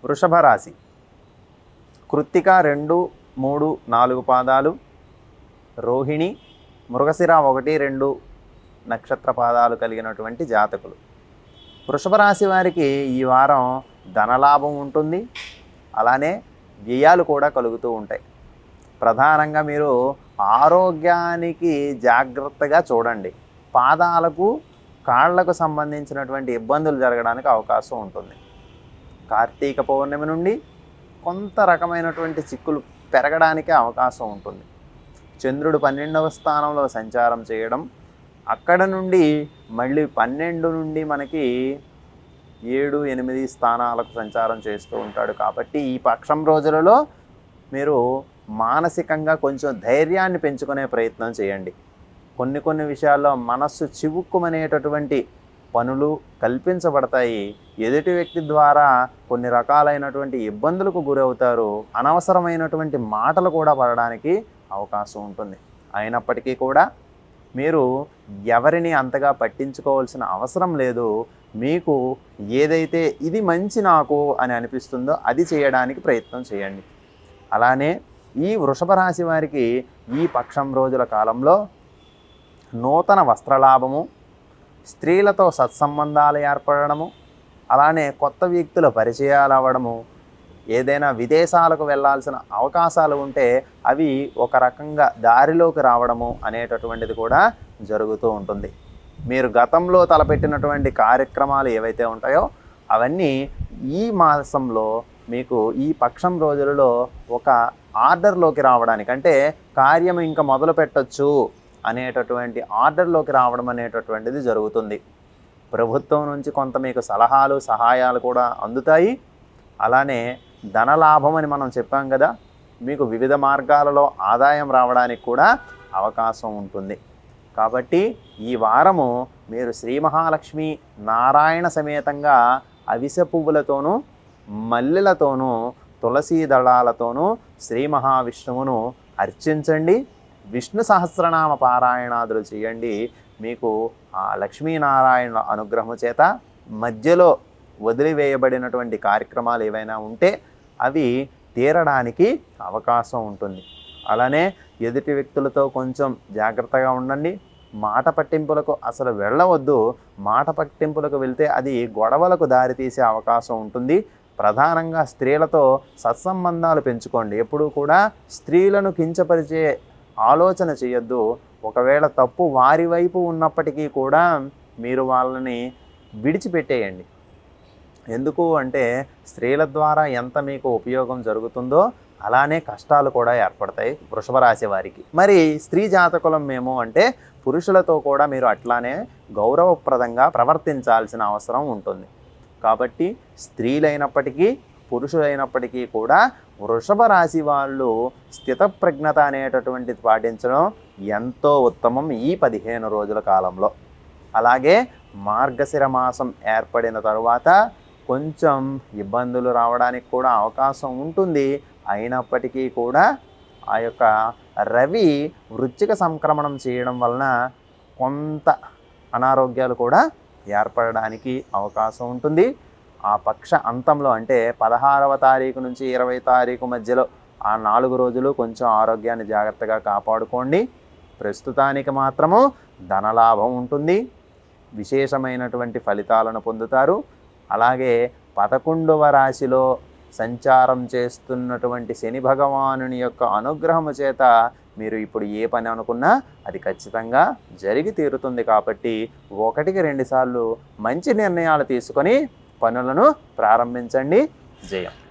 వృషభ రాశి కృత్తిక 2, 3, 4 పాదాలు, రోహిణి, మృగశిర 1, 2 నక్షత్ర పాదాలు కలిగినటువంటి జాతకులు. వృషభ రాశి వారికి ఈ వారం ధనలాభం ఉంటుంది, అలానే వ్యయాలు కూడా కలుగుతూ ఉంటాయి. ప్రధానంగా మీరు ఆరోగ్యానికి జాగ్రత్తగా చూడండి. పాదాలకు కాళ్లకు సంబంధించినటువంటి ఇబ్బందులు జరగడానికి అవకాశం ఉంటుంది. కార్తీక పౌర్ణమి నుండి కొంత రకమైనటువంటి చిక్కులు పెరగడానికి అవకాశం ఉంటుంది. చంద్రుడు 12వ స్థానంలో సంచారం చేయడం, అక్కడ నుండి మళ్ళీ 12 నుండి మనకి 7, 8 స్థానాలకు సంచారం చేస్తూ ఉంటాడు. కాబట్టి ఈ పక్షం రోజులలో మీరు మానసికంగా కొంచెం ధైర్యాన్ని పెంచుకునే ప్రయత్నం చేయండి. కొన్ని విషయాల్లో మనస్సు చివుక్కుమనేటటువంటి పనులు కల్పించబడతాయి. ఎదుటి వ్యక్తి ద్వారా కొన్ని రకాలైనటువంటి ఇబ్బందులకు గురవుతారు. అనవసరమైనటువంటి మాటలు కూడా పడడానికి అవకాశం ఉంటుంది. అయినప్పటికీ కూడా మీరు ఎవరిని అంతగా పట్టించుకోవాల్సిన అవసరం లేదు. మీకు ఏదైతే ఇది మంచి నాకు అని అనిపిస్తుందో అది చేయడానికి ప్రయత్నం చేయండి. అలానే ఈ వృషభ రాశి వారికి ఈ పక్షం రోజుల కాలంలో నూతన వస్త్రలాభము, స్త్రీలతో సత్సంబంధాలు ఏర్పడము, అలానే కొత్త వ్యక్తుల పరిచయాలు అవ్వడము, ఏదైనా విదేశాలకు వెళ్ళాల్సిన అవకాశాలు ఉంటే అవి ఒక రకంగా దారిలోకి రావడము అనేటటువంటిది కూడా జరుగుతూ ఉంటుంది. మీరు గతంలో తలపెట్టినటువంటి కార్యక్రమాలు ఏవైతే ఉంటాయో అవన్నీ ఈ మాసంలో మీకు ఈ పక్షం రోజులలో ఒక ఆర్డర్లోకి రావడానికి, అంటే కార్యం ఇంకా మొదలు పెట్టచ్చు అనేటటువంటి ఆర్డర్లోకి రావడం అనేటటువంటిది జరుగుతుంది. ప్రభుత్వం నుంచి కొంత మీకు సలహాలు సహాయాలు కూడా అందుతాయి. అలానే ధనలాభం అని మనం చెప్పాం కదా, మీకు వివిధ మార్గాలలో ఆదాయం రావడానికి కూడా అవకాశం ఉంటుంది. కాబట్టి ఈ వారము మీరు శ్రీ మహాలక్ష్మి నారాయణ సమేతంగా అవిసె పువ్వులతోనూ, మల్లెలతోనూ, తులసీ దళాలతోనూ శ్రీ మహావిష్ణువును అర్చించండి. విష్ణు సహస్రనామ పారాయణాదులు చేయండి. మీకు ఆ లక్ష్మీనారాయణ అనుగ్రహము చేత మధ్యలో వదిలివేయబడినటువంటి కార్యక్రమాలు ఏవైనా ఉంటే అవి తీరడానికి అవకాశం ఉంటుంది. అలానే ఎదుటి వ్యక్తులతో కొంచెం జాగ్రత్తగా ఉండండి. మాట పట్టింపులకు అసలు వెళ్ళవద్దు. మాట పట్టింపులకు వెళ్తే అది గొడవలకు దారితీసే అవకాశం ఉంటుంది. ప్రధానంగా స్త్రీలతో సత్సంబంధాలు పెంచుకోండి. ఎప్పుడూ కూడా స్త్రీలను కించపరిచే ఆలోచన చేయొద్దు. ఒకవేళ తప్పు వారి వైపు ఉన్నప్పటికీ కూడా మీరు వాళ్ళని విడిచిపెట్టేయండి. ఎందుకు అంటే స్త్రీల ద్వారా ఎంత మీకు ఉపయోగం జరుగుతుందో అలానే కష్టాలు కూడా ఏర్పడతాయి వృషభ రాశి వారికి. మరి స్త్రీ జాతకులం మేము అంటే పురుషులతో కూడా మీరు అట్లానే గౌరవప్రదంగా ప్రవర్తించాల్సిన అవసరం ఉంటుంది. కాబట్టి స్త్రీలైనప్పటికీ పురుషులైనప్పటికీ కూడా వృషభ రాశి వాళ్ళు స్థితప్రజ్ఞత అనేటటువంటిది పాటించడం ఎంతో ఉత్తమం ఈ 15 రోజుల కాలంలో. అలాగే మార్గశిర మాసం ఏర్పడిన తరువాత కొంచెం ఇబ్బందులు రావడానికి కూడా అవకాశం ఉంటుంది. అయినప్పటికీ కూడా ఆ యొక్క రవి వృశ్చిక సంక్రమణం చేయడం వలన కొంత అనారోగ్యాలు కూడా ఏర్పడడానికి అవకాశం ఉంటుంది. ఆ పక్ష అంతంలో అంటే 16వ తారీఖు నుంచి 20వ తారీఖు మధ్యలో ఆ 4 రోజులు కొంచెం ఆరోగ్యాన్ని జాగ్రత్తగా కాపాడుకోండి. ప్రస్తుతానికి మాత్రము ధనలాభం ఉంటుంది, విశేషమైనటువంటి ఫలితాలను పొందుతారు. అలాగే 11వ రాశిలో సంచారం చేస్తున్నటువంటి శని భగవానుని యొక్క అనుగ్రహము చేత మీరు ఇప్పుడు ఏ పని అనుకున్నా అది ఖచ్చితంగా జరిగి తీరుతుంది. కాబట్టి 1-2 సార్లు మంచి నిర్ణయాలు తీసుకొని పనులను ప్రారంభించండి. జయం.